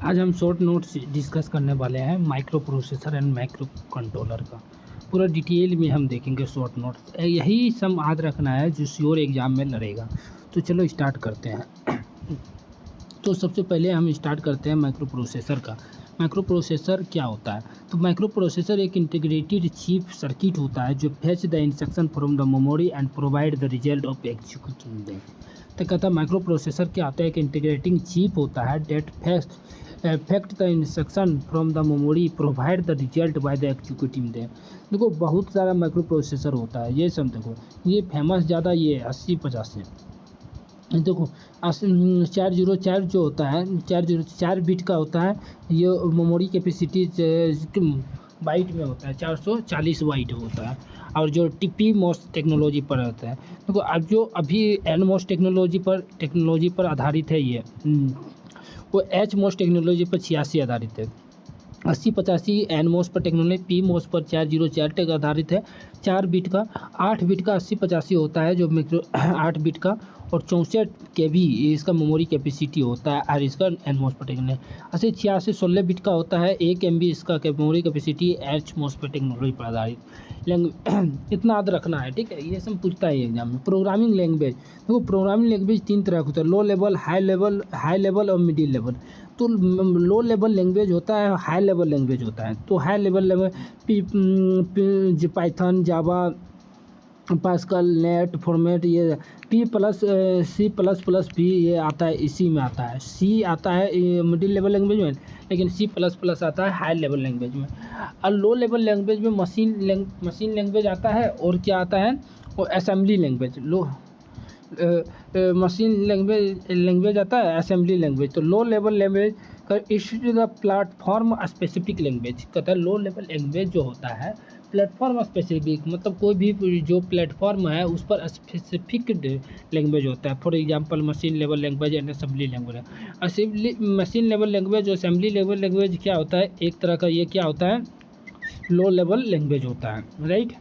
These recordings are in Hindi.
आज हम शॉर्ट नोट्स डिस्कस करने वाले हैं micro processor and micro controller का। पूरा डिटेल में हम देखेंगे शॉर्ट नोट्स। यही सब याद रखना है जो श्योर एग्ज़ाम में लड़ेगा। तो चलो स्टार्ट करते हैं। तो सबसे पहले हम स्टार्ट करते हैं माइक्रो प्रोसेसर का। माइक्रो प्रोसेसर क्या होता है? तो माइक्रो प्रोसेसर एक इंटीग्रेटेड चिप सर्किट होता है जो fetch the instruction from the memory and provide the result of executing them. तो कहता है माइक्रो प्रोसेसर क्या होता है? एक इंटीग्रेटिंग चिप होता है डेट फैक्ट the instruction from the memory provide the result by the executing them. देखो बहुत सारा माइक्रो प्रोसेसर होता है, ये सब देखो ये फेमस ज़्यादा ये 80-50 है। देखो 404 जो होता है 404 बिट का होता है। ये मेमोरी कैपेसिटी बाइट में होता है, 440 बाइट होता है। और जो टीपी मोस्ट टेक्नोलॉजी पर रहता है, देखो अब जो अभी एन मोस्ट टेक्नोलॉजी पर आधारित है ये, वो एच मोस्ट टेक्नोलॉजी पर 86 आधारित है। 80-85 एन मोस पर टेक्नोलॉजी, पी मोस पर 404 टेक आधारित है। 4 बिट का 8 बिट का 80-85 होता है जो माइक्रो 8 बिट का, और 64 के भी इसका मेमोरी कैपेसिटी होता है। और इसका एन मोस पर टेक्नोलॉजी 80-86 16 बिट का होता है। 1 MB इसका मेमोरी कैपेसिटी एच मोस पर टेक्नोलॉजी पर आधारित। इतना याद रखना है, ठीक है। ये सब पूछता है एग्जाम में। प्रोग्रामिंग लैंग्वेज, देखो प्रोग्रामिंग लैंग्वेज 3 तरह का होता है, लो लेवल, हाई लेवल और मिडिल लेवल। तो लो लेवल लैंग्वेज होता है, हाई लेवल लैंग्वेज होता है। तो हाई लेवल लैंग्वेज पाइथन, जावा, पास्कल, नेट फॉर्मेट, ये C++ भी ये आता है, इसी में आता है। सी आता है मिडिल लेवल लैंग्वेज में, लेकिन C++ आता है हाई लेवल लैंग्वेज में। और लो लेवल लैंग्वेज में मशीन लैंग्वेज आता है, और क्या आता है वो असेंबली लैंग्वेज। मशीन लैंग्वेज आता है, असेंबली लैंग्वेज। तो लो लेवल लैंग्वेज का issue the platform specific language कहता है। लो लेवल लैंग्वेज जो होता है प्लेटफॉर्म स्पेसिफिक, मतलब कोई भी जो प्लेटफॉर्म है उस पर स्पेसिफिक लैंग्वेज होता है। For example machine level language and assembly language. Machine level language और असेंबली लेवल लैंग्वेज क्या होता है? एक तरह का ये क्या होता है, लो लेवल लैंग्वेज होता है, राइट।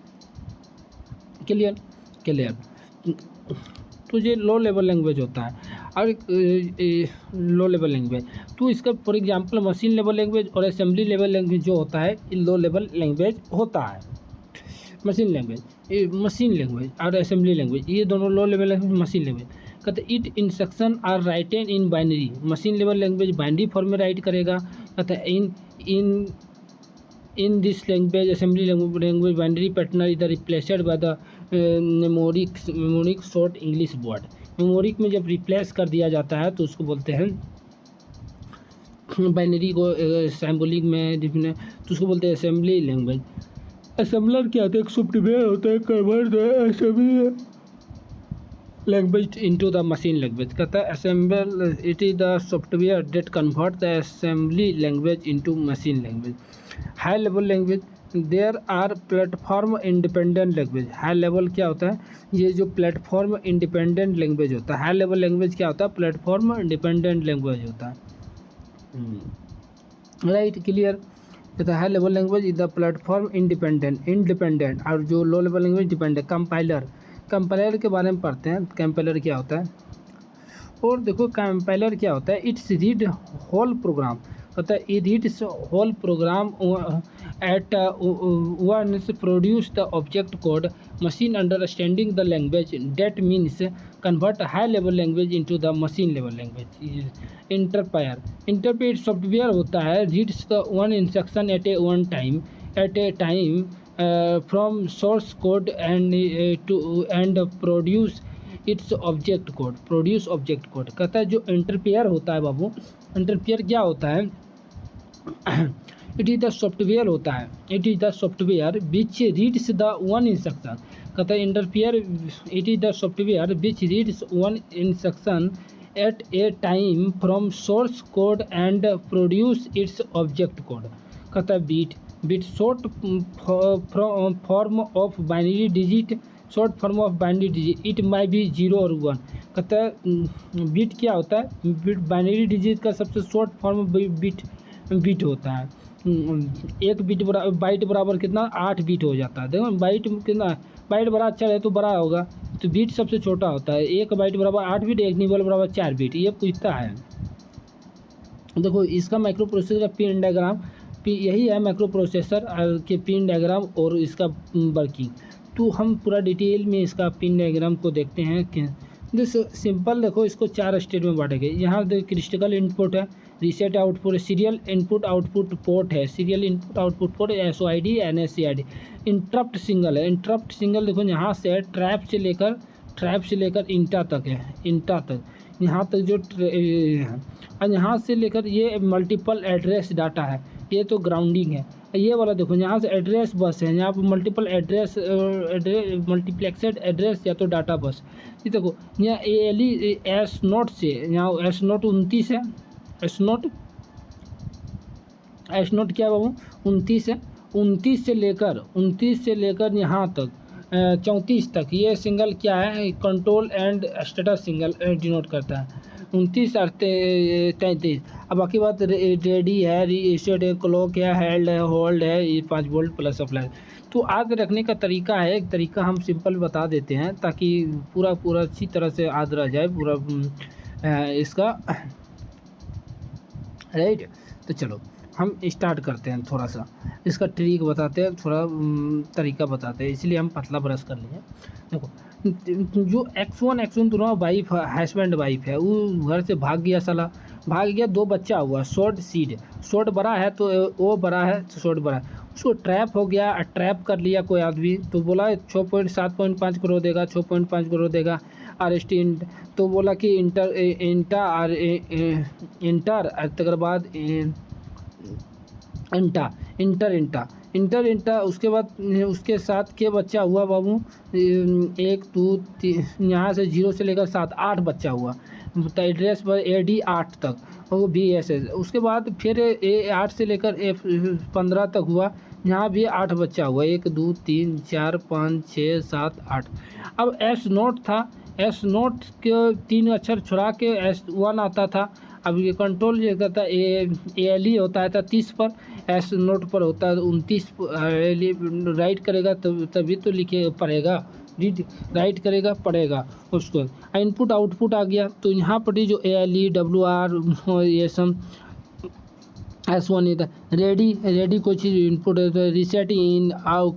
क्लियर। तो ये लो लेवल लैंग्वेज होता है। और लो लेवल लैंग्वेज तो इसका for example machine level language और असेंबली लेवल लैंग्वेज जो होता है लो लेवल लैंग्वेज होता है। मशीन लैंग्वेज और असेंबली लैंग्वेज ये दोनों low level language. Machine language कहते it instruction are written in binary. Machine level language binary form में राइट करेगा। कहते हैं in this language assembly language binary pattern इधर replaced by the mnemonic short English word. Mnemonic में जब रिप्लेस कर दिया जाता है तो उसको बोलते हैं बाइनरी को, सिंबॉलिक में तो उसको बोलते हैं असेंबली लैंग्वेज। असेंबलर क्या होता है? एक सॉफ्टवेयर होता है convert the assembly language into the machine language. कहता है assemble it is the software that convert the assembly language into machine language. High level language there are platform independent language. High level क्या होता है? ये जो प्लेटफॉर्म इंडिपेंडेंट लैंग्वेज होता है। हाई लेवल लैंग्वेज क्या होता है? प्लेटफॉर्म इंडिपेंडेंट लैंग्वेज होता है, राइट। क्लियर। कहता है high level language is the platform independent और जो लो लेवल लैंग्वेज डिपेंडेंट। कंपाइलर के बारे में पढ़ते हैं। कंपाइलर क्या होता है? और देखो कंपाइलर क्या होता है? It's read whole program. कहता है it reads whole program at once produce the object code. Machine understanding the language that means convert high level language into the machine level language. Interpret software होता है reads the one instruction at a time from source code and produce its object code. कहता है जो इंटरपेयर होता है बाबू, इंटरपेयर क्या होता है? इट इज़ द सॉफ्टवेयर होता है। It is the software which reads the one instruction. कहता है interpreter it is the software which reads one instruction at a time from source code and produce its object code. कहता है bit short form of binary digit. It may be 0 और 1। कहता है बीट क्या होता है? बीट बाइनरी डिजिट का सबसे शॉर्ट फॉर्म बीट होता है। एक बाइट बराबर कितना? 8 बीट हो जाता है। देखो बाइट कितना, बाइट बड़ा अच्छा है तो बड़ा होगा, तो बीट सबसे छोटा होता है। 1 बाइट बराबर 8 बीट, 1 निबल बराबर 4 बीट। ये पूछता है देखो इसका माइक्रो प्रोसेसर का पिन डायग्राम, यही है माइक्रो प्रोसेसर के पिन डायग्राम और इसका वर्किंग। तो हम पूरा डिटेल में इसका पिन डायग्राम को देखते हैं कि सिंपल देखो, इसको 4 स्टेज में बांटेंगे। यहाँ देखो क्रिटिकल इनपुट है, reset output, serial input output port है, serial input output port, SOID NSCID। Interrupt signal है, इंटरप्ट सिंगल देखो यहाँ से ट्रैप से लेकर इंटा तक है, इंटा तक यहाँ तक जो और यहाँ से लेकर ये मल्टीपल एड्रेस डाटा है, ये तो ग्राउंडिंग है। ये वाला देखो यहाँ से एड्रेस बस है, यहाँ पर मल्टीपल एड्रेस मल्टीप्लेक्सेड एड्रेस या तो डाटा बस। ये देखो यहाँ ALE S0 से, यहाँ S0 29 है, S0 क्या है बाबू 29 है, 29 से लेकर यहाँ तक 34 तक ये सिंगल क्या है, control and status single denote करता है। 29 और 33। अब बाकी बात रेडी है, रीसेट है, क्लॉक है, हेल्ड है, होल्ड है, ये 5 वोल्ट प्लस सप्लाई। तो आग रखने का तरीका है, एक तरीका हम सिंपल बता देते हैं ताकि पूरा अच्छी तरह से आग रह जाए पूरा इसका, राइट। तो चलो हम स्टार्ट करते हैं, थोड़ा सा इसका ट्रिक बताते हैं, थोड़ा तरीका बताते हैं, इसलिए हम पतला ब्रश कर लिए। देखो जो X1 दोनों वाइफ हस्बैंड वाइफ है, वो घर से भाग गया, भाग गया, 2 बच्चा हुआ, शॉर्ट सीड, शॉर्ट बड़ा है तो वो बड़ा है तो शॉर्ट बड़ा है, उसको ट्रैप हो गया, ट्रैप कर लिया कोई आदमी, तो बोला 7.5 करोड़ देगा, 6.5 करोड़ देगा। RST तो बोला कि इंटर तकर बाद इंटर उसके बाद उसके साथ के बच्चा हुआ बाबू 1 2 3, यहाँ से 0 से लेकर 7 8 बच्चा हुआ, एड्रेस पर AD 8 तक, वो BSS। उसके बाद फिर A8 से लेकर F15 तक हुआ, यहाँ भी 8 बच्चा हुआ, 1 2 3 4 5 6 7 8। अब S0 था, S0 के 3 अक्षर छुड़ा के S1 आता था। अब ये कंट्रोल जो करता है ALE होता है 30 पर, S0 पर होता है 29। राइट करेगा तभी तो लिखे पढ़ेगा, रीड राइट करेगा पढ़ेगा उसको। इनपुट आउटपुट आ गया, तो यहाँ पर जो ALE WR ये सब S1 था। रेडी कोई चीज़ इनपुट है, रीसेट इन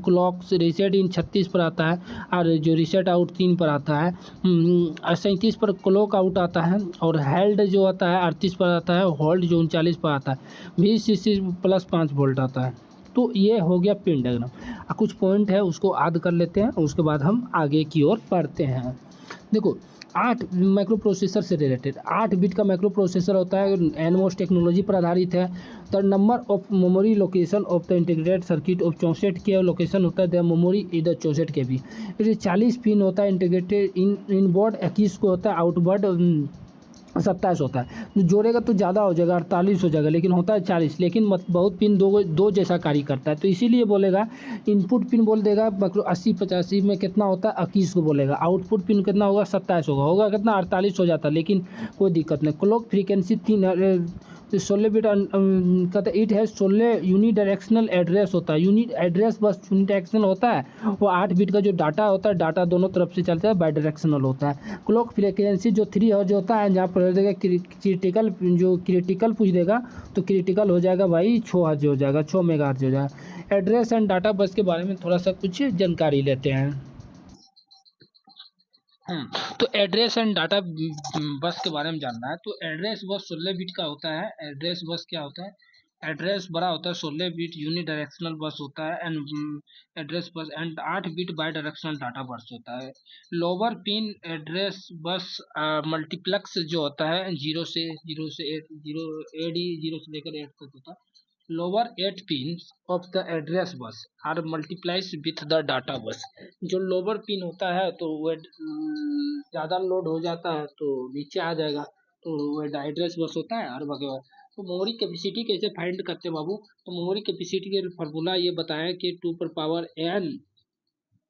क्लॉक से रीसेट इन 36 पर आता है, और जो रीसेट आउट 3 पर आता है, 37 पर क्लॉक आउट आता है, और हेल्ड जो आता है 38 पर आता है, होल्ड जो 39 पर आता है, VCC प्लस 5 वोल्ट आता है। तो ये हो गया पिन डायग्राम। कुछ पॉइंट है उसको याद कर लेते हैं, उसके बाद हम आगे की ओर पढ़ते हैं। देखो 8 माइक्रो प्रोसेसर से रिलेटेड 8 बिट का माइक्रो प्रोसेसर होता है, NMOS टेक्नोलॉजी पर आधारित है। The number of memory location of the integrated circuit of 64 के लोकेशन होता है, द मेमोरी इधर 64 के भी। फिर 40 पिन होता है इंटीग्रेटेड इन बोर्ड, 21 को होता है आउटबोर्ड, 27 होता है। जोड़ेगा तो ज़्यादा हो जाएगा, 48 हो जाएगा, लेकिन होता है 40। लेकिन बहुत पिन दो जैसा कार्य करता है, तो इसीलिए बोलेगा इनपुट पिन बोल देगा 80-85 में कितना होता है 21 को बोलेगा, आउटपुट पिन कितना होगा 27 होगा कितना 48 हो जाता है, लेकिन कोई दिक्कत नहीं। क्लॉक फ्रीक्वेंसी 16 बिट कहते इट है 16 यूनि डायरेक्शनल एड्रेस होता है, unit address bus unidirectional होता है। वो 8 बिट का जो डाटा होता है, डाटा दोनों तरफ से चलता है, बाई डायरेक्शनल होता है। क्लॉक फ्रीक्वेंसी जो 3 हर्ट्ज होता है, जहाँ पर देगा क्रिटिकल पूछ देगा तो क्रिटिकल हो जाएगा भाई 6 हर्ट्ज हो जाएगा, 6 मेगाहर्ट्ज हो जाएगा। एड्रेस एंड डाटा बस के बारे में थोड़ा सा कुछ जानकारी लेते हैं। तो एड्रेस एंड डाटा बस के बारे में जानना है, तो एड्रेस बस 16 बिट का होता है। एड्रेस बस क्या होता है, एड्रेस बड़ा होता है 16 बिट यूनि डायरेक्शनल बस होता है, and address bus and 8 bit by directional data बस होता है। Lower pin address bus multiplex जो होता है 0 से 8 0 AD 0 से लेकर 8 तक होता है। lower 8 pins of the address bus are multiplies with the data bus। जो लोअर पिन होता है तो वो ज़्यादा लोड हो जाता है तो नीचे आ जाएगा, तो वो एड्रेस बस होता है। और वगैरह तो मेमोरी कैपेसिटी कैसे फाइंड करते हैं बाबू, तो मेमोरी कैपेसिटी के फार्मूला ये बताया कि 2 पर पावर n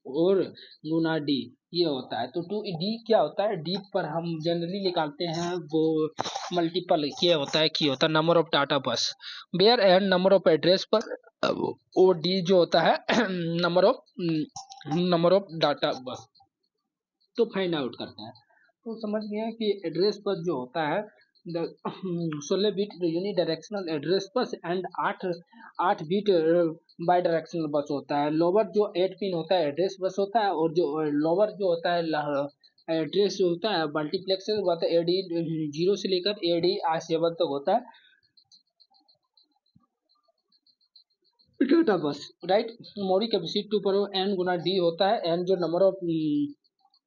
और गुना डी ये होता है। तो 2D क्या होता है, डी पर हम जनरली निकालते हैं वो मल्टीपल क्या होता है, की होता है number of data bus bear and number of address पर, ओ डी जो होता है नंबर ऑफ डाटा बस, तो फाइंड आउट करता है। तो समझ गए कि एड्रेस पर जो होता है 16 bit unidirectional address bus and 8 bit bidirectional bus होता है। लोअर जो 8 पिन होता है एड्रेस बस होता है, और जो लोअर जो होता है एड्रेस जो होता है मल्टीप्लेक्स होता है AD 0 से लेकर AD 7 तक होता है डाटा बस, राइट। मेमोरी कैपेसिटी 2 पर n गुना d होता है। n जो नंबर ऑफ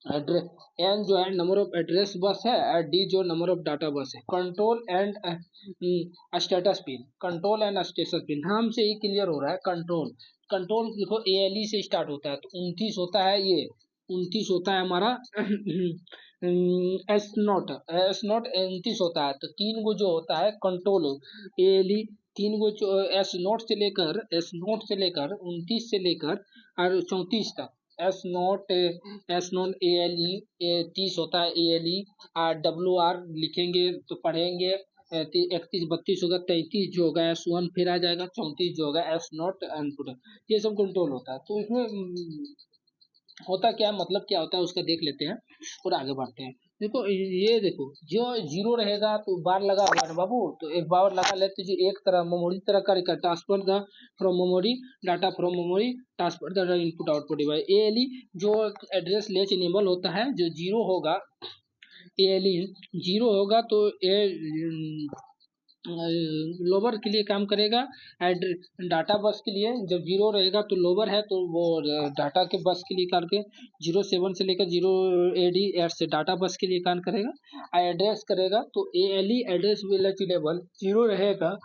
एड्रेस, n जो है नंबर ऑफ एड्रेस बस है, और d जो नंबर ऑफ डाटा बस है। Control and status pin, control and status pin नाम से ही क्लियर हो रहा है। कंट्रोल, कंट्रोल देखो ALE से स्टार्ट होता है, तो 29 होता है, ये 29 होता है हमारा S नॉट 29 होता है। तो तीन गो जो होता है कंट्रोल ALE, तीन गो जो S नोट से लेकर 29 से लेकर और 34 तक, एस नॉट ALE 30 होता है ALE, और WR लिखेंगे तो पढ़ेंगे 31 32 होगा, 33 जो होगा S1, फिर आ जाएगा 34 जो होगा S नॉट इनपुट। ये सब कंट्रोल होता है। तो इसमें होता क्या है, मतलब क्या होता है उसका देख लेते हैं और आगे बढ़ते हैं। देखो ये देखो, जो जीरो रहेगा तो बार लगा हुआ है बाबू, तो एक बार लगा लेते जो एक तरह मेमोरी तरह का transfer the from memory data from memory transfer the input output device. ALE जो एड्रेस लेच इनेबल होता है, जो जीरो होगा ALE जीरो होगा तो लोअर के लिए काम करेगा। एड डाटा बस के लिए जब जीरो रहेगा तो लोअर है, तो वो डाटा के बस के लिए करके 07 से लेकर 0AD8 से डाटा बस के लिए काम करेगा। एड्रेस करेगा तो ALE एड्रेस लेवल जीरो रहेगा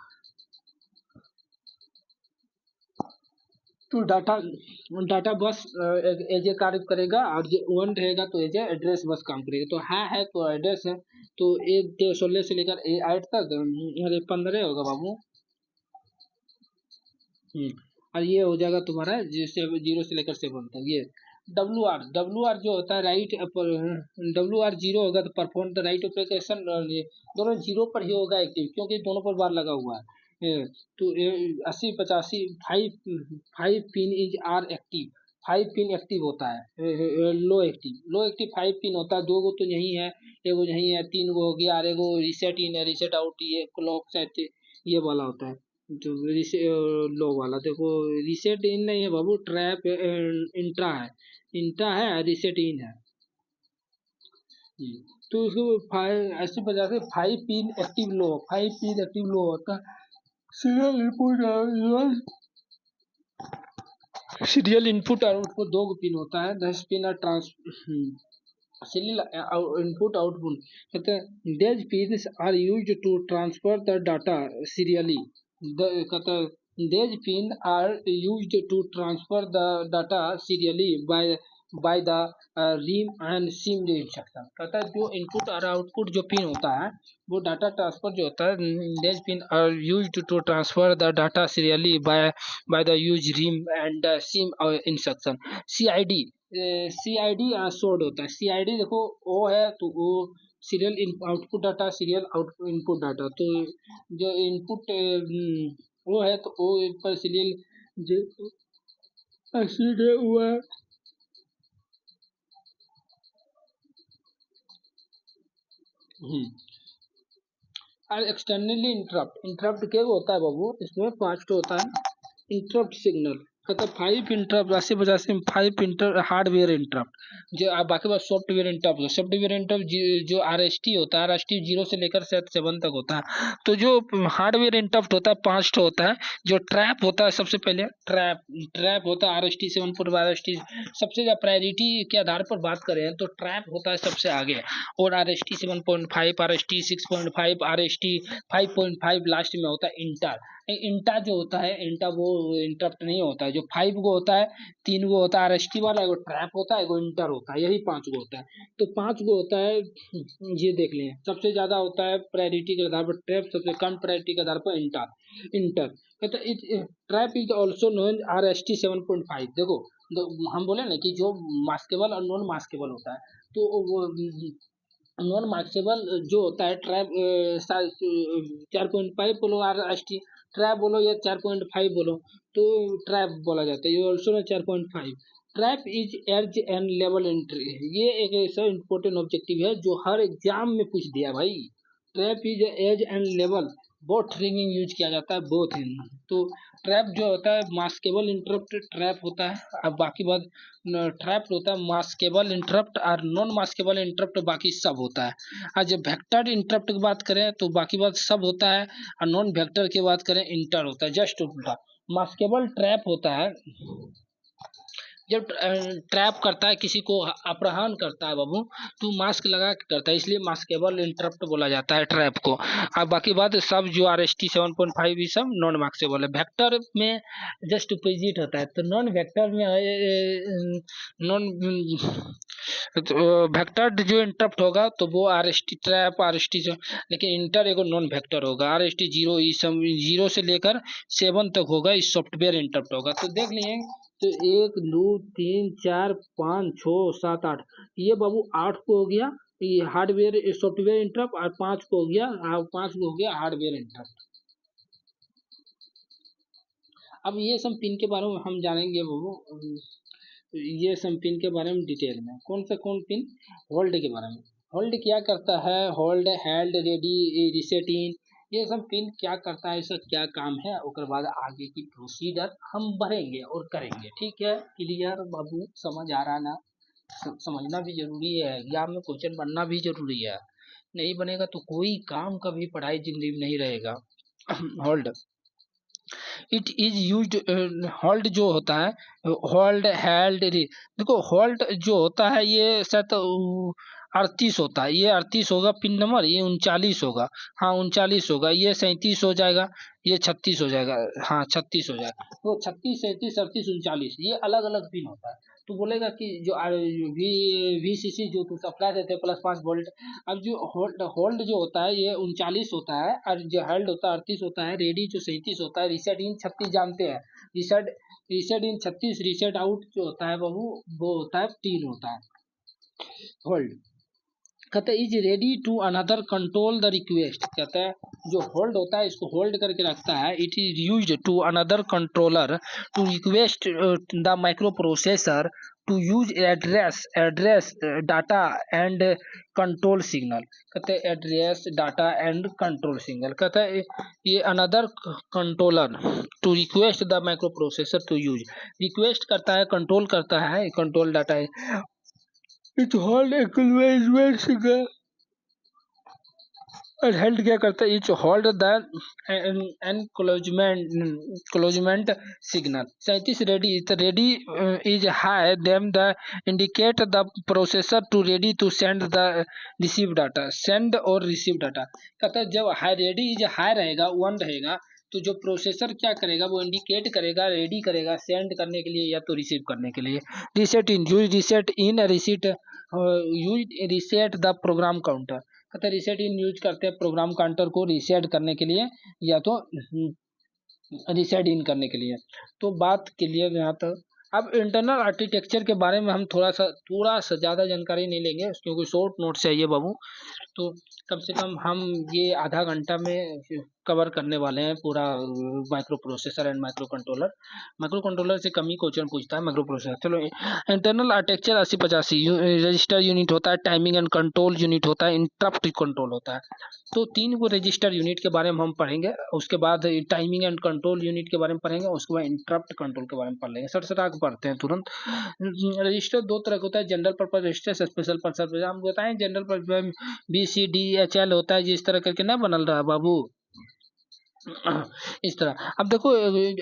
तो डाटा बस एज ए कार्य करेगा, और जो 1 रहेगा तो एज ए एड्रेस बस काम करेगा। तो है तो एड्रेस है, तो 16 से लेकर 8 तक, अरे 15 होगा बाबू। और ये हो जाएगा तुम्हारा जैसे 0 से लेकर 7 तक। ये डब्ल्यू आर जो होता है राइट, WR जीरो होगा तो परफॉर्म द राइट ऑपरेशन, दोनों जीरो पर ही होगा एक्टिव, क्योंकि दोनों पर बार लगा हुआ है। तो 80 85 five pin is are active, 5 pin active होता है। लो एक्टिव 5 पिन होता है, 2 गो तो यही है, एगो यही है, 3 गो हो गया, और एगो रिसेट इन है, रिसेट आउट, ये क्लॉक सेट ये वाला होता है। जो लो वाला देखो, रिसेट इन नहीं है बाबू, ट्रैप इंट्रा है, रिसेट इन है। तो उसको 80 50 5 pin active low, 5 pin active low होता है। सीरियल इनपुट और आउटपुट 2 पिन होता है, 10 पिन और सीरियल इनपुट आउटपुट कहते हैं। these pins are used to transfer the data serially, कहते हैं these pins are used to transfer the data serially by the rim and sim instruction। कहता है जो इनपुट और आउटपुट जो पिन होता है वो डाटा ट्रांसफर जो होता है, these pins are used to transfer the data serially by the use rim and sim instruction। CID assured होता है। CID देखो ओ है तो वो serial output data, serial output input data, तो जो इनपुट वो है तो वो पर सीरियल हुआ है। और एक्सटर्नली इंटरप्ट क्या होता है बाबू, इसमें 5 होता है इंटरप्ट सिग्नल। कहता है 5 इंटरप्ट 80 50 5 इंटर हार्डवेयर इंटरप्ट, जो बाकी बात सॉफ्टवेयर इंटरप्ट। सॉफ्टवेयर इंटरप्ट जो RST होता है, RST 0 से लेकर 7 तक होता है। तो जो हार्डवेयर इंटरप्ट होता है 5 होता है। जो ट्रैप होता है, सबसे पहले ट्रैप होता है RST 7 पर, RST सबसे ज्यादा प्रायोरिटी के आधार पर बात करें तो ट्रैप होता है सबसे आगे, और RST 7.5, RST 6.5, RST 5.5 लास्ट में होता है इंटर। इंटा जो होता है, इंटा वो इंटरप्ट नहीं होता है। जो 5 गो होता है, 3 गो होता है RST वाला, एगो ट्रैप होता है, एगो इंटर होता है, यही 5 गो होता है। तो 5 गो होता है, ये देख लें। सबसे ज्यादा होता है प्रायोरिटी के आधार पर ट्रैप, सबसे कम प्रायोरिटी के आधार पर इंटर। कहते trap is also known RST 7.5। देखो हम बोले ना कि जो मास्केबल और नॉन मास्केबल होता है, तो वो नॉन मार्क्सेबल जो होता है ट्रैप 4.5 बोलो, RST ट्रैप बोलो या 4.5 बोलो, तो ट्रैप बोला जाता है। ये also 4.5। Trap is edge and level entry, ये एक ऐसा इंपॉर्टेंट ऑब्जेक्टिव है जो हर एग्जाम में पूछ दिया भाई। Trap is edge and level both ringing use किया जाता है बोथ इन। तो ट्रैप जो होता है मास्केबल इंटरप्ट ट्रैप होता है। अब बाकी बात ट्रैप होता है मास्केबल इंटरप्ट और नॉन मास्केबल इंटरप्ट बाकी सब होता है। आज जब वेक्टर इंटरप्ट की बात करें तो बाकी बात सब होता है और नॉन वेक्टर की बात करें इंटर होता है, जस्ट उल्टा। मास्केबल ट्रैप होता है जब ट्रैप करता है किसी को अपहरण करता है बाबू तो मास्क लगा के करता है, इसलिए मास्केबल इंटरप्ट बोला जाता है ट्रैप को। अब बाकी बात सब जो RST 7.5 ये सब नॉन मास्केबल है। वेक्टर में जस्ट अपोजिट होता है। तो नॉन वेक्टर में नॉन वेक्टर जो इंटरप्ट होगा तो वो RST ट्रैप RST से, लेकिन इंटर एगो नॉन वेक्टर होगा। RST 0 0 से लेकर 7 तक होगा, इस सॉफ्टवेयर इंटरप्ट होगा। तो देख लिए तो 1 2 3 4 5 6 7 8 ये बाबू 8 को हो गया ये हार्डवेयर सॉफ्टवेयर इंटरप्ट और 5 को हो गया 5 को हो गया हार्डवेयर इंटरप्ट। अब ये सब पिन के बारे में हम जानेंगे बाबू, ये सब पिन के बारे में डिटेल में। कौन पिन? होल्ड के बारे में। होल्ड क्या करता है? होल्ड हेल्ड रेडी रिसेट इन ये सब पिन क्या करता है, इसका क्या काम है, उसके बाद आगे की प्रोसीजर हम बढ़ेंगे और करेंगे। ठीक है, क्लियर बाबू? समझ आ रहा ना? समझना भी जरूरी है, एग्जाम में क्वेश्चन बनना भी जरूरी है। नहीं बनेगा तो कोई काम का भी पढ़ाई जिंदगी में नहीं रहेगा। Hold it is use, hold जो होता है होल्ड हेल्ड देखो होल्ड जो होता है ये शायद 38 होता है, ये 38 होगा पिन नंबर, ये 39 होगा, हाँ 39 होगा, ये 37 हो जाएगा, ये 36 हो जाएगा, हाँ 36 हो जाएगा। तो 36 37 38 39 ये अलग अलग पिन होता है। तो बोलेगा कि जो VCC जो तू सप्लाई देते हैं +5 वोल्ट। अब जो होल्ड जो होता है ये 39 होता है और जो हेल्ड होता है 38 होता है, रेडी जो 37 होता है, रिसेट इन 36 जानते हैं। रिसेट इन 36, रिसेट आउट जो होता है बाबू वो होता है 3 होता है। होल्ड कहते हैं is ready to another control the request. कहते हैं जो होल्ड होता है इसको होल्ड करके रखता है। It is used to another controller to request the micro processor to use address data and control signal. कहते हैं address data and control signal. कहते हैं ये another controller to request the micro processor to use, request करता है कंट्रोल करता है कंट्रोल डाटा है। इट होल्ड एक्नॉलेजमेंट सिग्नल और हेल्ड क्या करता है? It hold the acknowledgement signal. 37 ready ready is high them the indicate the processor to ready to send the receive data, send और रिसीव डाटा। कहता है जब हाई रेडी इज हाई रहेगा 1 रहेगा तो जो प्रोसेसर क्या करेगा वो इंडिकेट करेगा, रेडी करेगा सेंड करने के लिए या तो रिसीव करने के लिए। Reset in use reset in receipt use reset the program counter. कहते हैं रिसेट इन यूज करते हैं प्रोग्राम काउंटर को रिसेट करने के लिए या तो रिसेट इन करने के लिए। तो बात क्लियर यहाँ तक। अब इंटरनल आर्किटेक्चर के बारे में हम थोड़ा सा ज़्यादा जानकारी नहीं लेंगे क्योंकि शॉर्ट नोट चाहिए बाबू। तो कम से कम हम ये आधा घंटा में कवर करने वाले हैं पूरा micro processor and micro controller. Micro controller से कम ही क्वेश्चन पूछता है माइक्रो प्रोसेसर। चलो इंटरनल आर्किटेक्चर 8085 रजिस्टर यूनिट होता है, टाइमिंग एंड कंट्रोल यूनिट होता है, इंटरप्ट कंट्रोल होता है। तो 3 को रजिस्टर यूनिट के बारे में हम पढ़ेंगे, उसके बाद टाइमिंग एंड कंट्रोल यूनिट के बारे में पढ़ेंगे, उसके बाद इंटरप्ट कंट्रोल के बारे में पढ़ लेंगे। सर पढ़ते हैं तुरंत। रजिस्टर 2 तरह का होता है, general purpose register, special purpose. हम बताएं जनरल पर्पज BCDHL होता है, जिस तरह करके ना बनल रहा बाबू इस तरह। अब देखो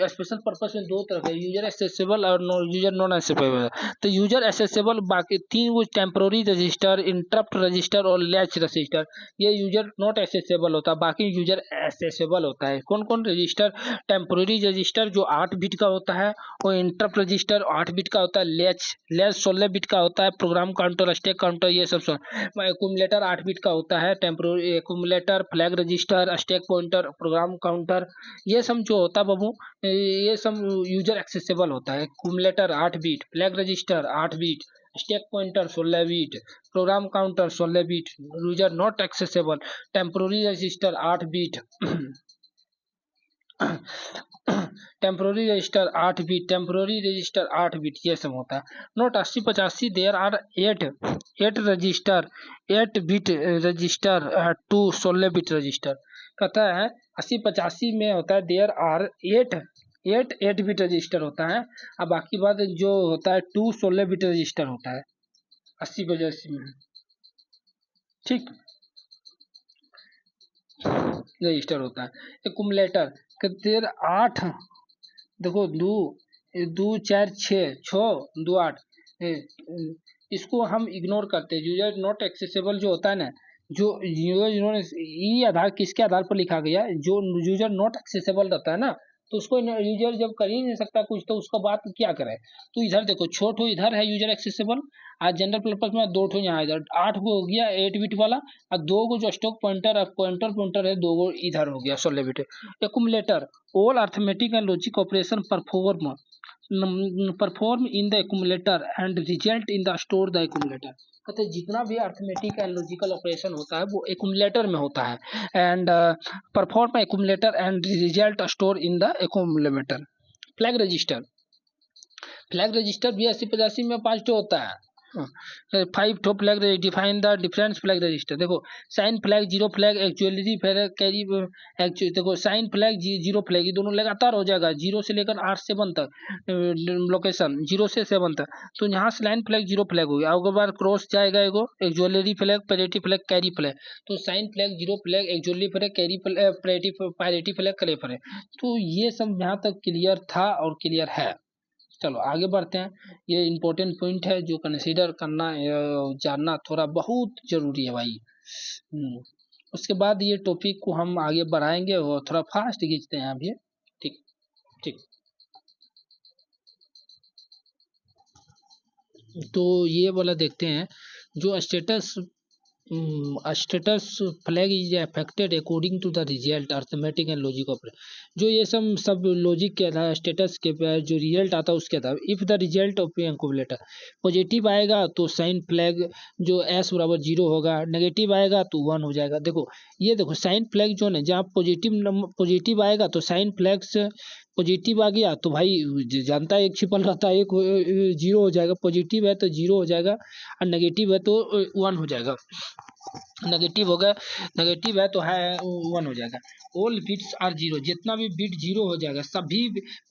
स्पेशल पर्पस में 2 तरह का, यूजर एक्सेसिबल और यूजर नॉन एक्सेसिबल। तो यूजर एक्सेसिबल बाकी 3 वो टेम्पोररी रजिस्टर, इंटरप्ट रजिस्टर और लैच रजिस्टर, ये यूजर नॉट एक्सेसिबल होता है, बाकी यूजर एक्सेसिबल होता है। कौन कौन रजिस्टर? टेम्पोररी रजिस्टर जो 8 बिट का होता है, और इंटरप्ट रजिस्टर 8 बिट का होता है, लैच 16 बिट का होता है, प्रोग्राम काउंटर स्टैक काउंटर ये सब। एक्यूमुलेटर 8 बिट का होता है, temporary accumulator, flag register, stack pointer, program counter ये सब जो होता है बाबू ये सब यूजर एक्सेसिबल होता है। Accumulator 8 bit, flag register 8 bit, stack pointer 16 bit, program counter 16 bit, user not accessible, temporary register 8 bit temporary register 8 bit, temporary register 8 bit, ये सब होता है। Note 8085 there are 8 register, 8 bit register two 16 bit register. कहता है 8085 में होता है देयर आर 8 बिट रजिस्टर होता है, अब बाकी बात जो होता है 2 16 बिट रजिस्टर होता है 8085 में, ठीक, रजिस्टर होता है। एक्यूमुलेटर देयर 8, देखो दो दो चार छः दो 8, इसको हम इग्नोर करते हैं। यूजर नॉट एक्सेसिबल जो होता है ना, जो यूजर ये आधार किसके आधार पर लिखा गया, जो यूजर नॉट एक्सेसिबल रहता है ना, तो उसको यूजर जब कर ही नहीं सकता कुछ, तो उसका बात क्या करे। तो इधर देखो छोटो इधर है यूजर एक्सेसिबल, आज जनरल पर्पज में 2 ठो यहाँ इधर 8 को हो गया 8 बिट वाला, और 2 को जो स्टॉक पॉइंटर है 2 को इधर हो गया 16 bit. Accumulator all arithmetic and logic operation perform in the accumulator and result in the store the accumulator। कहते हैं जितना भी अर्थमेटिक एंड लॉजिकल ऑपरेशन होता है वो एक्यूमुलेटर में होता है, and perform accumulator and result store in the accumulator. Flag register, flag register भी 8085 में 5 ठो होता है, 5 ठो flag define the difference flag register. देखो sign flag, zero flag, actually flag, carry, देखो साइन फ्लैग जीरो फ्लैग, ये दोनों लगातार हो जाएगा 0 से लेकर 8 7 तक, लोकेशन 0 से 7 तक। तो यहाँ से लाइन फ्लैग जीरो फ्लैग हो गया, अगले बार क्रॉस जाएगा एगो actually flag, parity flag, carry flag. तो sign flag, zero flag, actually flag, carry flag, parity flag, करे फ्लैग। तो ये सब यहाँ तक क्लियर था और क्लियर है। चलो आगे बढ़ते हैं, ये इम्पोर्टेंट पॉइंट है जो कंसीडर करना जानना थोड़ा बहुत जरूरी है भाई। उसके बाद ये टॉपिक को हम आगे बढ़ाएंगे और थोड़ा फास्ट खींचते हैं अभी, ठीक ठीक। तो ये वाला देखते हैं, जो status flag is affected according to the result arithmetic and logic operation. जो ये सब लॉजिक के आधार स्टेटस के जो रिजल्ट आता है उसके आधार, if the result of accumulator positive आएगा तो साइन फ्लैग जो एस बराबर 0 होगा, नेगेटिव आएगा तो 1 हो जाएगा। देखो ये देखो साइन फ्लैग जो है जहाँ पॉजिटिव आएगा तो साइन फ्लैग से पॉजिटिव आ गया तो भाई जानता है एक छिपल रहता है, एक 0 हो जाएगा, पॉजिटिव है तो 0 हो जाएगा, और नेगेटिव है तो 1 हो जाएगा। नेगेटिव हो गया, नेगेटिव है तो है 1 हो जाएगा। ऑल बिट्स आर 0, जितना भी बिट 0 हो जाएगा, सभी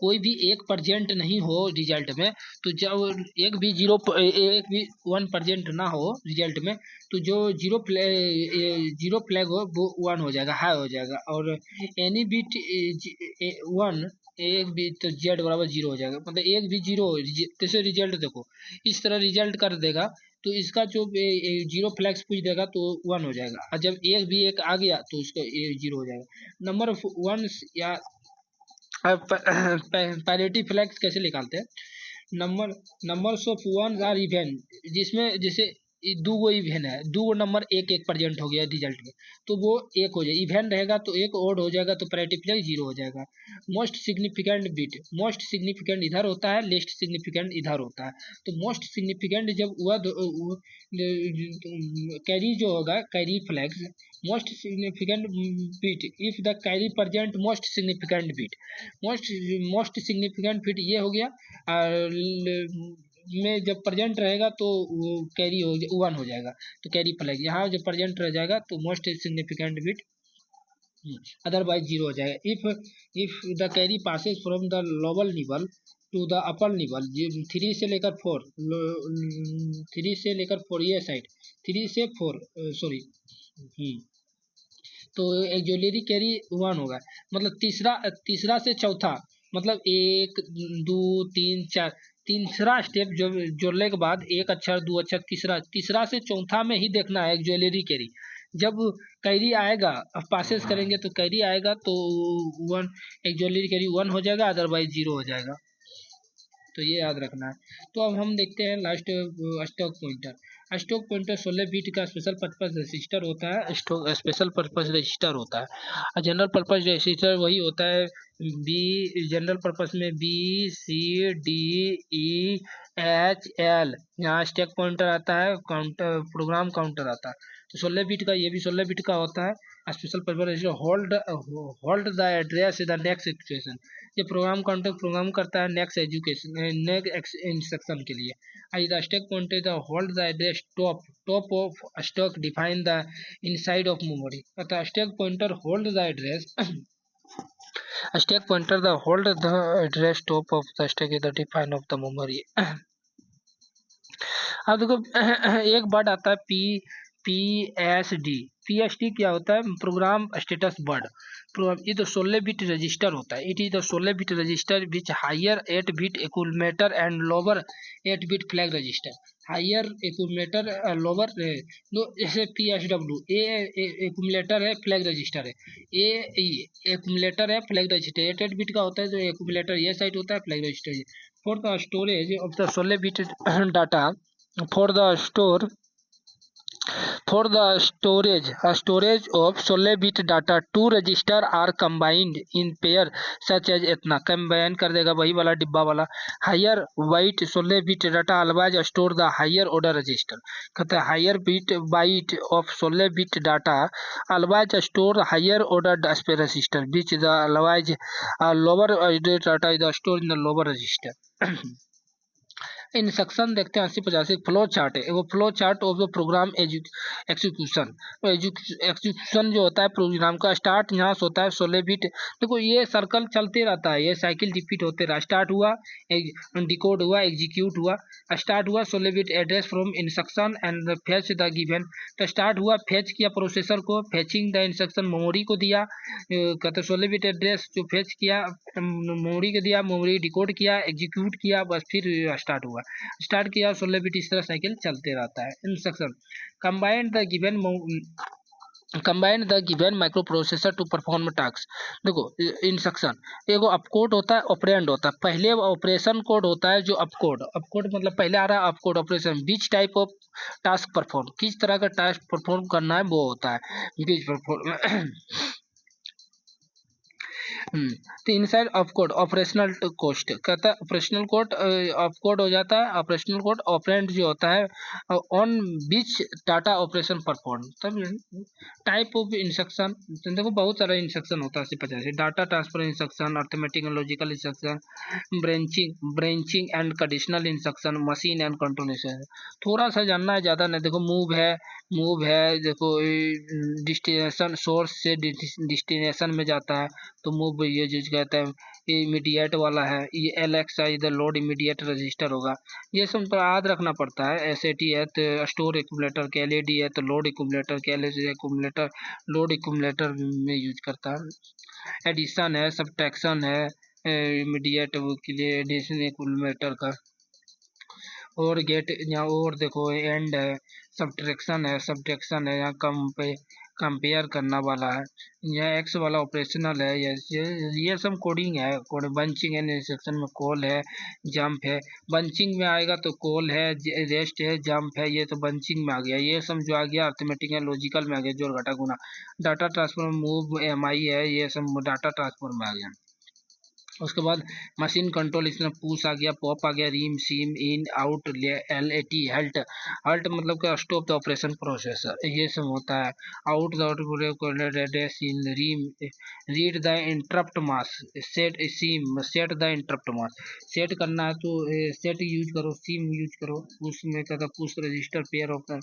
कोई भी एक प्रेजेंट नहीं हो रिजल्ट में, तो जब एक भी 1 प्रेजेंट ना हो रिजल्ट में, तो जो जीरो फ्लैग हो वो 1 हो जाएगा, हाई हो जाएगा। और एनी बिट 1, एक भी तो जेड बराबर 0 हो जाएगा, मतलब एक भी 0 जैसे रिजल्ट देखो इस तरह रिजल्ट कर देगा, तो इसका जो 0 फ्लैग्स पूछ देगा तो 1 हो जाएगा, और जब एक भी एक आ गया तो उसका 0 हो जाएगा। नंबर ऑफ वंस या पैरिटी फ्लैग्स कैसे निकालते हैं, numbers of one are even, जिसमें जैसे दो गो इवेन है, दो गो नंबर एक एक प्रेजेंट हो गया रिजल्ट में, तो वो एक हो जाए, इवेन रहेगा तो एक, ओड हो जाएगा तो पैरिटी फ्लैग 0 हो जाएगा। Most significant bit, most significant इधर होता है, लेस्ट सिग्निफिकेंट इधर होता है। तो मोस्ट सिग्निफिकेंट जब हुआ कैरी जो होगा, carry flags most significant bit, if the carry present most significant bit, most significant bit ये हो गया, में जब प्रेजेंट रहेगा तो वो कैरी हो 1 हो जाएगा, तो कैरी फ्लैग। यहाँ जब प्रेजेंट रह जाएगा तो मोस्ट सिग्निफिकेंट बिट, अदरवाइज 0 हो जाएगा। If the carry passes from the lower nibble to the upper nibble, 3 से लेकर 4, 3 से लेकर 4 ये साइड 3 से 4 सॉरी, तो एक्जुअलरी कैरी 1 होगा, मतलब तीसरा से चौथा, मतलब 1 2 3 4, तीसरा स्टेप जो जोड़ने के बाद एक अक्षर, 2 अक्षर, तीसरा से चौथा में ही देखना है एक्जुअलरी कैरी। जब कैरी आएगा, अब पासेस करेंगे तो कैरी आएगा तो 1, एक्जुअलरी कैरी 1 हो जाएगा, अदरवाइज 0 हो जाएगा, तो ये याद रखना है। तो अब हम देखते हैं last stock pointer. Stock pointer 16 bit का स्पेशल पर्पस रजिस्टर होता है, स्टॉक स्पेशल पर्पस रजिस्टर होता है। जनरल पर्पस रजिस्टर वही होता है, बी जनरल पर्पस में BCDEH L, यहाँ स्टैक पॉइंटर आता है, काउंटर प्रोग्राम काउंटर आता है। तो 16 बिट का, ये भी 16 बिट का होता है। Special purpose register hold the address in the next situation. ये प्रोग्राम काउंटर प्रोग्राम करता है नेक्स्ट एजुकेशन नेक्स्ट इंस्ट्रक्शन के लिए। I the stack pointer the hold the address top of stack define the inside of memory. अतः stack pointer hold the address stack pointer the hold the address top of the stack is the define of the memory. अब देखो एक वर्ड आता है पी एस डी क्या होता है? Program status word. ये तो 16 बिट रजिस्टर होता है। It is the 16 bit register which higher 8 bit accumulator and lower 8 bit flag register. Higher accumulator lower दो, जैसे पी एस डब्ल्यू एक्यूमुलेटर है, फ्लैग रजिस्टर है। ए एक्यूमुलेटर है, फ्लैग रजिस्टर 8 बिट का होता है, जो एक्यूमुलेटर ये साइड होता है, flag register. For the storage of the 16 bit data for the storage of 16 bit data, two register are combined in pair such as इतना combine कर देगा वही वाला डिब्बा वाला। higher byte 16 bit data always store the higher order register। कहता है higher bit byte of 16 bit data always store higher order space register which the always lower order data is stored in the lower register। Instruction देखते हैं 80-85 फ्लो चार्ट है। वो flow chart of the program execution. Execution जो होता है प्रोग्राम का, स्टार्ट यहाँ से होता है 16 बिट। देखो ये सर्कल चलते रहता है, ये साइकिल रिपीट होते रहा। स्टार्ट हुआ, डिकोड हुआ, एग्जीक्यूट हुआ। स्टार्ट हुआ 16 bit address from instruction and fetch the given. तो स्टार्ट हुआ, फेच किया प्रोसेसर को, फेचिंग द इंस्ट्रक्शन मेमोरी को दिया। कहते 16 बिट एड्रेस जो फेच किया मेमोरी को दिया, मेमोरी डिकोड किया, एग्जीक्यूट किया, बस फिर स्टार्ट हुआ। स्टार्ट किया 16 बिट, इस तरह साइकिल चलते रहता है। Instruction combined the given micro processor to perform task. देखो इंस्ट्रक्शन एगो अपकोड होता है, ऑपरेंड होता है। पहले ऑपरेशन कोड होता है जो अपकोड मतलब पहले आ रहा है opcode operation. Which type of task perform, किस तरह का टास्क परफॉर्म करना है वो होता है बीच परफॉर्म। तो inside of code operational cost. कहता है ऑपरेशनल कोड ऑफ कोड हो जाता है। ऑपरेशनल कोड ऑपरेंड जो होता है on beach data operation perform. तब टाइप ऑफ इंस्ट्रक्शन देखो बहुत सारा इंस्ट्रक्शन होता है 80-85। Data transfer instruction, arithmetic and logical instruction, branching and conditional instruction, machine and control instruction. थोड़ा सा जानना है, ज़्यादा नहीं। देखो मूव है देखो डिस्टिनेशन सोर्स से डिस्टिनेशन में जाता है तो मूव ये चीज कहते हैं। ये इमीडिएट वाला है, ये एलएक्स है, इधर लोड इमीडिएट रजिस्टर होगा। ये सब तो याद रखना पड़ता है। एसएटी है तो स्टोर एक्यूमुलेटर के, एलईडी है तो लोड एक्यूमुलेटर के, एलएसडी एक्यूमुलेटर लोड एक्यूमुलेटर में यूज करता है। एडिशन है, सब्ट्रैक्शन है इमीडिएट के लिए एडिशन एक्यूमुलेटर का। और गेट यहाँ और देखो एंड है, सब्ट्रैक्शन है यहाँ कंपेयर करना वाला है। यह एक्स वाला ऑपरेशनल है। ये सब कोडिंग है। कोड बंचिंग है, इंस्ट्रक्शन में कॉल है, जंप है। बंचिंग में आएगा तो कॉल है, रेस्ट है, जंप है। ये तो बंचिंग में आ गया। ये सब जो आ गया अर्थमेटिक है, लॉजिकल में आ गया, जोड़ घटा गुना। डाटा ट्रांसफर मूव एमआई है, ये सब डाटा ट्रांसफर में आ गया। उसके बाद मशीन कंट्रोल, इसमें पुश आ गया, पॉप आ गया, रीम सीम इन आउट, एलएटी हल्ट मतलब कि स्टॉप द ऑपरेशन प्रोसेसर, ये सब होता है। Out the in RIM, read the interrupt mask, set the interrupt mask. Set करना है तो सेट यूज करो, सीम यूज करो। उसमें कहता पुश रजिस्टर पेयर ऑफ,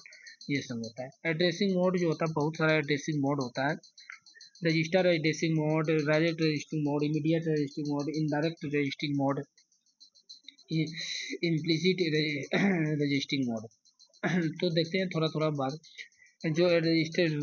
ये सब होता है। एड्रेसिंग मोड जो होता है, बहुत सारा एड्रेसिंग मोड होता है। Register addressing mode, direct resisting mode, immediate resisting mode, indirect resisting mode, implicit resisting mode. तो देखते हैं थोड़ा बाद जो रजिस्टर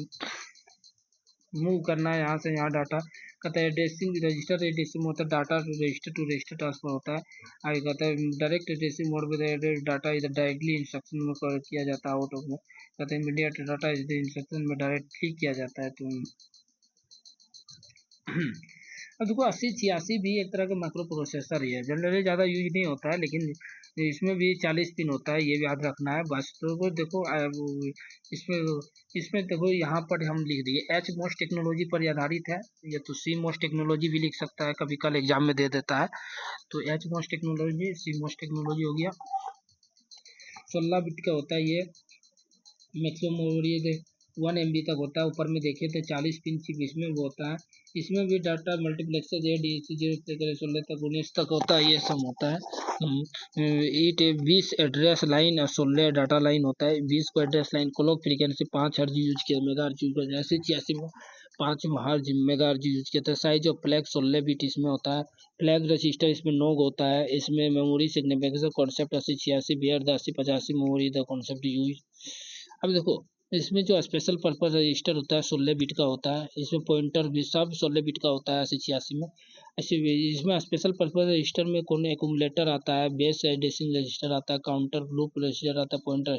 मूव करना है यहाँ से यहाँ डाटा। कहता है एड्रेसिंग रजिस्टर एड्रेसिंग होता है, data register to register transfer होता है। आगे कहता है डायरेक्ट एड्रेसिंग मोड में डाटा इधर डायरेक्टली इंस्ट्रक्शन में किया जाता है आउट ऑफ में। कहते हैं इमीडिएट डाटा इधर इंस्ट्रक्शन में डायरेक्टली किया जाता है। तो अब देखो 8086 भी एक तरह का माइक्रो प्रोसेसर ही है। जनरली ज़्यादा यूज नहीं होता है, लेकिन इसमें भी 40 पिन होता है, ये भी याद रखना है बस। तो देखो इसमें इसमें देखो यहाँ पर हम लिख दिए एच मोस्ट टेक्नोलॉजी पर आधारित है। ये तो सी मोस्ट टेक्नोलॉजी भी लिख सकता है, कभी कल एग्जाम में दे देता है। तो एच मोस्ट टेक्नोलॉजी, सी मोस्ट टेक्नोलॉजी हो गया। 16 बिट का होता है ये। मैक्सिमम मेमोरी 1 MB तक होता है। ऊपर में देखिए तो 40 पिन चिप इसमें वो होता है। इसमें भी डाटा मल्टीप्लेक्सर ADC 0 तक 19 तक होता है, ये सब होता है। ईट 20 एड्रेस लाइन और 16 डाटा लाइन होता है। 20 को address line clock frequency 5 hertz use किया, मेगाहर्ट्ज यूज किया, जैसे 86 में 5 हर्ट्ज मेगाहर्ट्ज यूज किया था। साइज ऑफ फ्लैग 16 बिट इसमें होता है। फ्लैग रजिस्टर इसमें 9 होता है। इसमें memory significance concept 8086 bear the 8085 memory the concept use. अब देखो इसमें जो स्पेशल पर्पज रजिस्टर होता है 16 बिट का होता है। इसमें पॉइंटर भी सब 16 बिट का होता है 8086 में। ऐसे इसमें स्पेशल पर्पज रजिस्टर में कौन एक्यूमुलेटर आता है, बेस एडिशन रजिस्टर आता है, काउंटर लूप रजिस्टर आता है, पॉइंटर।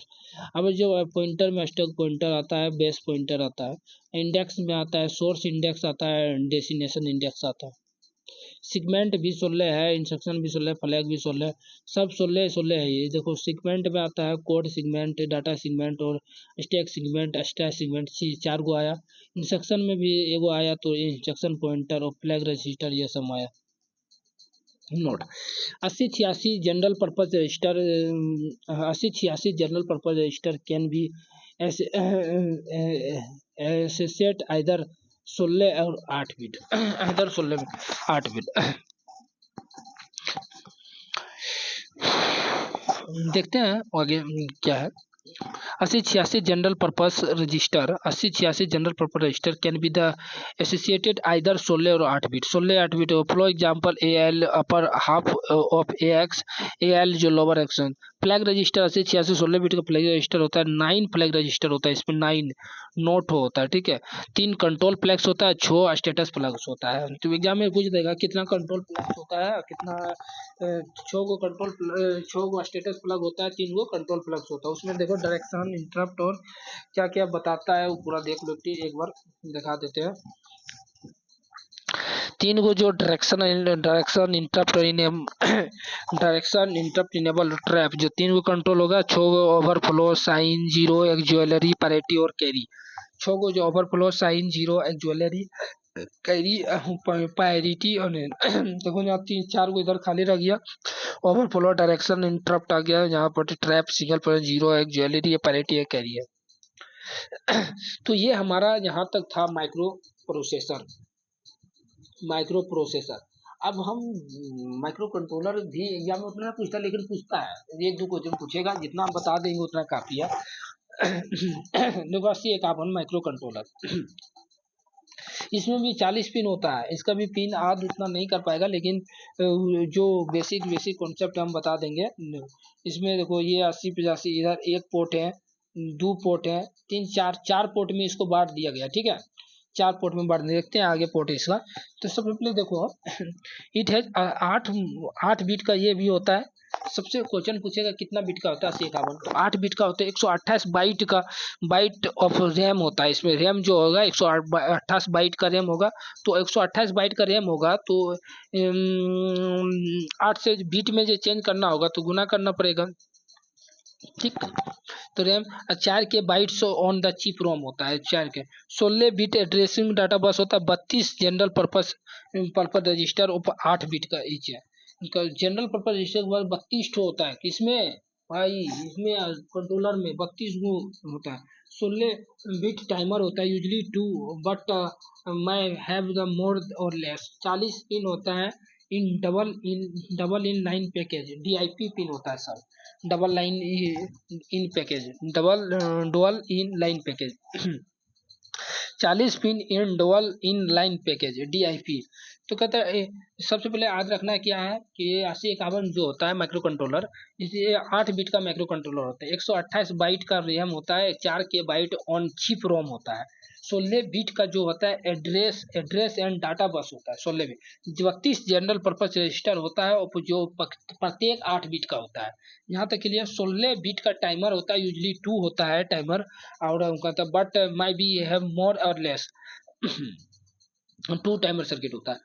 अब जो पॉइंटर में स्टैक पॉइंटर आता है, बेस पॉइंटर आता है, इंडेक्स में आता है, सोर्स इंडेक्स आता है, डेस्टिनेशन इंडेक्स आता है। सिगमेंट भी 16 है, इंस्ट्रक्शन भी 16, फ्लैग भी 16, सब 16 है। ये देखो सिगमेंट में आता है कोड सिगमेंट, डाटा सिगमेंट और स्टैक सिगमेंट, स्टैक सिगमेंट 4 गो आया। इंस्ट्रक्शन में भी एगो आया, तो इंस्ट्रक्शन पॉइंटर और फ्लैग रजिस्टर ये सब आया। Note 8086 general purpose register, 8086 general purpose register can be associate either 16 और 8 बिट, इधर 16 8 बिट। देखते हैं आगे क्या है। 8086 general purpose register, 8086 general purpose register can be the associated either 16 और 8 bit, 16 8 bit. For example AL upper half of AX, AL जो lower action. Flag register 8086 16 bit का फ्लैग रजिस्टर होता है। 9 फ्लैग रजिस्टर होता है, इसमें 9 नोट होता है, ठीक है। 3 कंट्रोल फ्लैग्स होता है, 6 स्टेटस फ्लैग्स होता है। तो एग्जाम में पूछ देगा कितना कंट्रोल फ्लैग्स होता है, कितना 6 गो कंट्रोल 6 गो स्टेटस फ्लैग होता है, 3 गो कंट्रोल फ्लैग्स होता है। उसमें देखो डायरेक्शन इंटरप्ट और क्या क्या बताता है वो पूरा देख लो, एक बार दिखा देते हैं। 3 गो जो direction interrupt direction interrupt enable trap, जो 3 गो कंट्रोल होगा। 6 गो overflow, sign, zero, auxiliary, parity और कैरी। 6 गो जो overflow, sign, zero, auxiliary, carry, parity और देखो यहाँ 3 4 गो इधर खाली रह गया। ओवरफ्लो, डायरेक्शन इंटरप्ट आ गया यहाँ पर, ट्रैप, सिंगल पर, जीरो, एक्चुअलरी, पैरिटी है, कैरी है। तो ये हमारा यहाँ तक था माइक्रो प्रोसेसर। अब हम माइक्रो कंट्रोलर भी एग्जाम में उतना पूछता, लेकिन पूछता है 1 2 क्वेश्चन पूछेगा, जितना हम बता देंगे उतना काफी है। देखो 8051 माइक्रो कंट्रोलर, इसमें भी 40 पिन होता है। इसका भी पिन आद उतना नहीं कर पाएगा, लेकिन जो बेसिक कॉन्सेप्ट हम बता देंगे। इसमें देखो ये 80 85 इधर 1 पोर्ट है, 2 पोर्ट है, 3 4 पोर्ट में इसको बांट दिया गया, ठीक है। 4 पोर्ट में बांट, देखते हैं आगे पोर्ट इसका। तो सबसे पहले देखो इट है 8 बिट का ये भी होता है। सबसे क्वेश्चन पूछेगा कितना बिट का होता है 8051, तो 8 बिट का होता है। 128 बाइट का बाइट ऑफ रैम होता है। इसमें रैम जो होगा 128 बाइट का रैम होगा। तो 128 बाइट का रैम होगा, तो 8 से बिट में जो चेंज करना होगा तो गुना करना पड़ेगा, ठीक। तो रैम 4 के बाइट्स ऑन द चिप रोम होता है, 4 के। 16 बिट एड्रेसिंग डाटा बस होता है। 32 जनरल पर्पस रजिस्टर 8 बिट का ईच है। जनरल पर्पस रजिस्टर के बाद 32 ठो होता है, किसमें भाई, इसमें कंट्रोलर में 32 गो होता है। 16 बिट टाइमर होता है, यूजली 2 बट मैं have the more or less. 40 pin होता है double in line package, DIP pin होता है sir, double line in package, dual in line package. 40 pin in dual in line package, DIP। तो कहता है सबसे पहले याद रखना है क्या है कि ये 8051 जो होता है माइक्रो कंट्रोलर, इसे 8 बिट का माइक्रो कंट्रोलर होता है। 128 बाइट का रैम होता है, 4 के बाइट ऑन चिप रोम होता है। 16 बिट का जो होता है एड्रेस एंड डाटा बस होता है 16 बिट। 32 जनरल पर्पस रजिस्टर होता है, और जो प्रत्येक 8 बिट का होता है। यहाँ तक के लिए 16 बिट का टाइमर होता है, यूजली 2 होता है टाइमर, और कहता है but may be have more or less. 2 timer circuit होता है।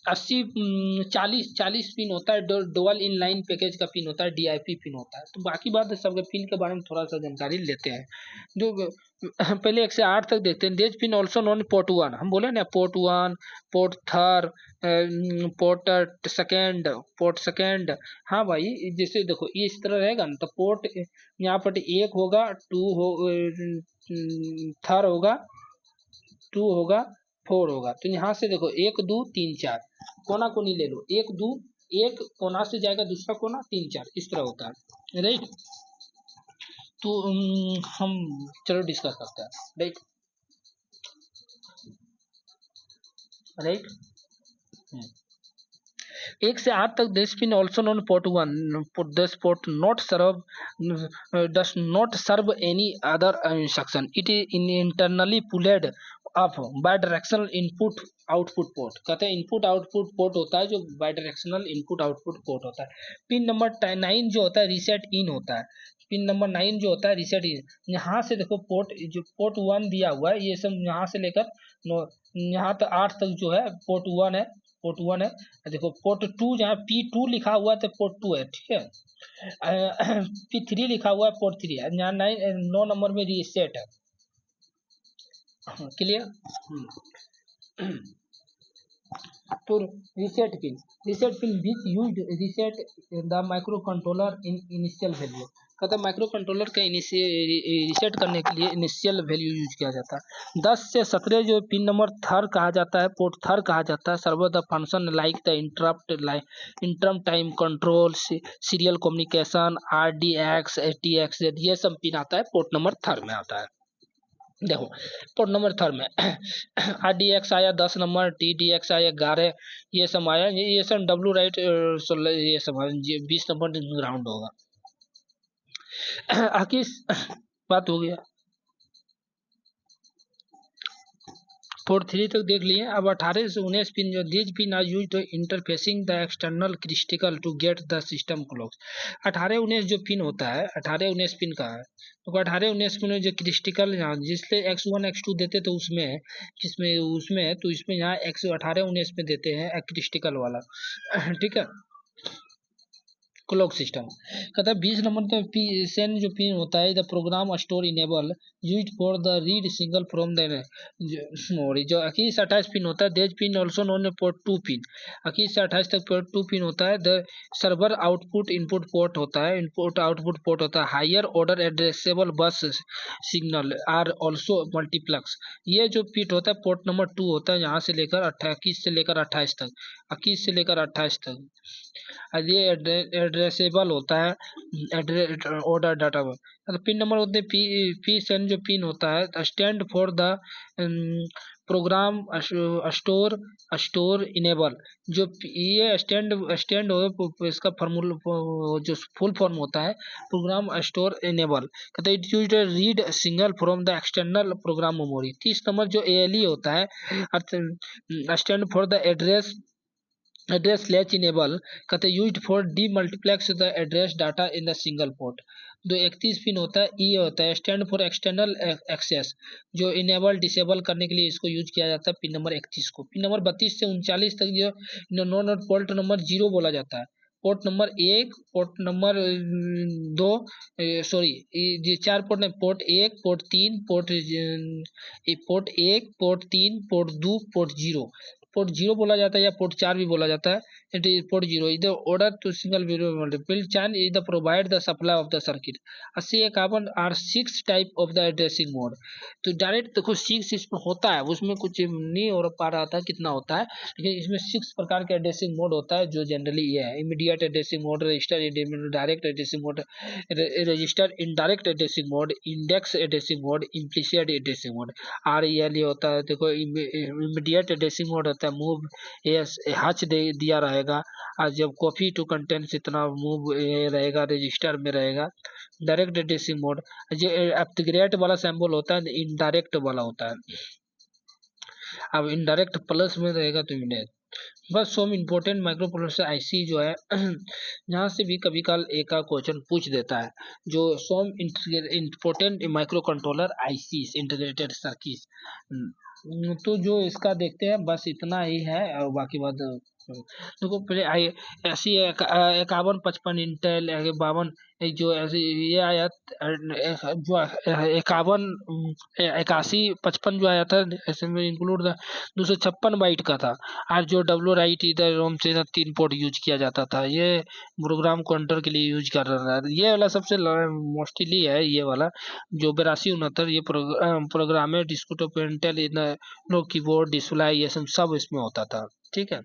40 पिन होता है, डुअल इन लाइन पैकेज का पिन होता है, DIP पिन होता है। तो बाकी बात है, सबके पिन के बारे में थोड़ा सा जानकारी लेते हैं। जो पहले 1 से 8 तक देखते हैं। देज पिन ऑल्सो नॉन पोर्ट 1, हम बोले ना पोर्ट 1, पोर्ट 3, पोर्ट सेकेंड। हाँ भाई, जैसे देखो ये इस तरह रहेगा ना, तो पोर्ट यहाँ पर 1 होगा, 2 हो, थर होगा, 2 होगा, 4 होगा। तो यहाँ से देखो 1 2 3 4 कोना कोनी ले लो, 1 2, एक कोना से जाएगा दूसरा कोना, 3 4 इस तरह होता है, राइट। तो हम चलो डिस्कस करते हैं, राइट राइट। 1 से 8 तक this pin also known port 1, this port not serve does not serve any other instruction, it is internally pulled up bidirectional input output port. कहते हैं इनपुट आउटपुट पोर्ट होता है जो bidirectional input output port होता है। पिन नंबर 9 जो होता है रीसेट इन होता है, पिन नंबर 9 जो होता है रीसेट इन। यहाँ से देखो पोर्ट जो पोर्ट 1 दिया हुआ है ये सब यहाँ से लेकर यहाँ तक 8 तक जो है पोर्ट 1 है, पोर्ट 1 है। देखो पोर्ट 2 जहाँ P2 लिखा हुआ है तो पोर्ट 2 है, ठीक है। P3 लिखा हुआ है पोर्ट 3 है, यहाँ 9 नंबर में रीसेट है, क्लियर। तो reset pin which used reset the micro controller in initial value. कहता है माइक्रो कंट्रोलर का रीसेट करने के लिए इनिशियल वैल्यू यूज किया जाता है। 10 से 17 जो पिन नंबर थर्ड कहा जाता है, पोर्ट थर्ड कहा जाता है। Serve the function like the interrupt time control, serial communication, RDX, ATX, ये सब पिन आता है पोर्ट नंबर थर्ड में आता है। देखो पोर्ट नंबर थर्ड में RDX आया 10 नंबर, TDX आया 11, ये सब आया, ये सब W राइट 16, ये सब 20 नंबर ग्राउंड होगा। किस बात हो गया, पोर्ट 3 तक देख लिए। अब 18 से 19 पिन जो these pin are used to interfacing the external crystal to get the system clock. 18 19 जो पिन होता है, 18 19 पिन का है, तो 18 19 पिन जो क्रिस्टिकल जिससे X1 X2 देते तो उसमें किसमें उसमें तो इसमें यहाँ 18 19 में देते हैं क्रिस्टिकल वाला, ठीक है, क्लॉक सिस्टम। कहता है 20 नंबर का सेन जो पिन होता है the program store enable use for the read single from the memory. जो 21 से 28 पिन होता है देज pin also known port 2 pin. 21 से 28 तक पोर्ट 2 पिन होता है। The server output input port होता है, इनपुट आउटपुट पोर्ट होता है। हायर ऑर्डर एड्रेसेबल बस सिग्नल आर ऑल्सो मल्टीप्लेक्स। ये जो पिट होता है पोर्ट नंबर 2 होता है, यहाँ से लेकर 21 से लेकर 28 तक, 21 से लेकर 28 तक ये एड्रेसेबल होता है, ऑर्डर डाटा। पिन नंबर होते हैं पी सेन जो पिन होता है stand for the program store enable. जो ये स्टैंड हो इसका फॉर्मूला जो फुल फॉर्म होता है प्रोग्राम स्टोर इनेबल। कहते हैं it used read single from the external program memory. 30 number जो ALE होता है stand for the address latch enable. कहते हैं used for D multiplex the address data in the single port. जो 31 पिन होता है ई होता है स्टैंड फॉर एक्सटर्नल एक्सेस, जो इनेबल डिसेबल करने के लिए इसको यूज किया जाता है पिन नंबर 31 को। पिन नंबर 32 से 39 तक जो नॉन पोर्ट नंबर 0 बोला जाता है। Port number 1, port number 2, sorry ये 4 पोर्ट है, port 1, port 3, port 1, port 3, port 2, port 0। Port 0 बोला जाता है या पोर्ट 4 भी बोला जाता है। It is port 0 is the order to single multiple chain is the provide the supply of the circuit. 80 carbon are 6 type of the addressing mode. तो डायरेक्ट देखो 6 इसमें होता है, उसमें कुछ नहीं हो पा रहा था कितना होता है, लेकिन इसमें 6 प्रकार के एड्रेसिंग मोड होता है जो जनरली ये है। Immediate addressing mode, register direct addressing mode, register indirect addressing mode, index addressing mode, implicit addressing mode. REL होता है देखो इमीडिएट एड्रेसिंग मोड होता है मूव यस हच दिया रहेगा, और जब कॉपी टू कंटेंट्स इतना मूव रहेगा रजिस्टर में रहेगा। डायरेक्ट एड्रेसिंग मोड जो अपग्रेड वाला सैम्बल होता है इनडायरेक्ट वाला होता है। अब इनडायरेक्ट प्लस में रहेगा तो इमीडिएट। बस सोम इम्पोर्टेंट माइक्रो प्रोसेसर IC जो है यहाँ से भी कभी कल एक का क्वेश्चन पूछ देता है। जो some important micro controller IC integrated circuit. तो जो इसका देखते हैं बस इतना ही है, और बाकी बात देखो पहले आई ऐसी 5155 इंटेल 52 जो ऐसे ये आया जो 51 8155 जो आया था ऐसे में इंक्लूड था 256 बाइट का था। और जो डब्ल्यू राइट इधर रोम से 3 पोर्ट यूज किया जाता था, ये प्रोग्राम काउंटर के लिए यूज कर रहा था। ये वाला सबसे मोस्टली है, ये वाला जो 8269 ये प्रोग्राम है desktop Intel no keyboard display ये सब इसमें होता था। ठीक है,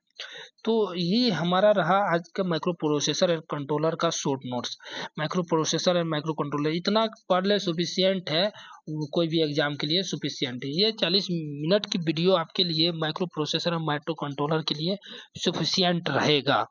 तो ये हमारा रहा आज का माइक्रो प्रोसेसर एंड कंट्रोलर का short notes. Micro processor and micro controller इतना पढ़ ले सफिशियंट है, कोई भी एग्जाम के लिए सफिशियंट है। ये 40 मिनट की वीडियो आपके लिए माइक्रो प्रोसेसर और माइक्रो कंट्रोलर के लिए सफिशियंट रहेगा।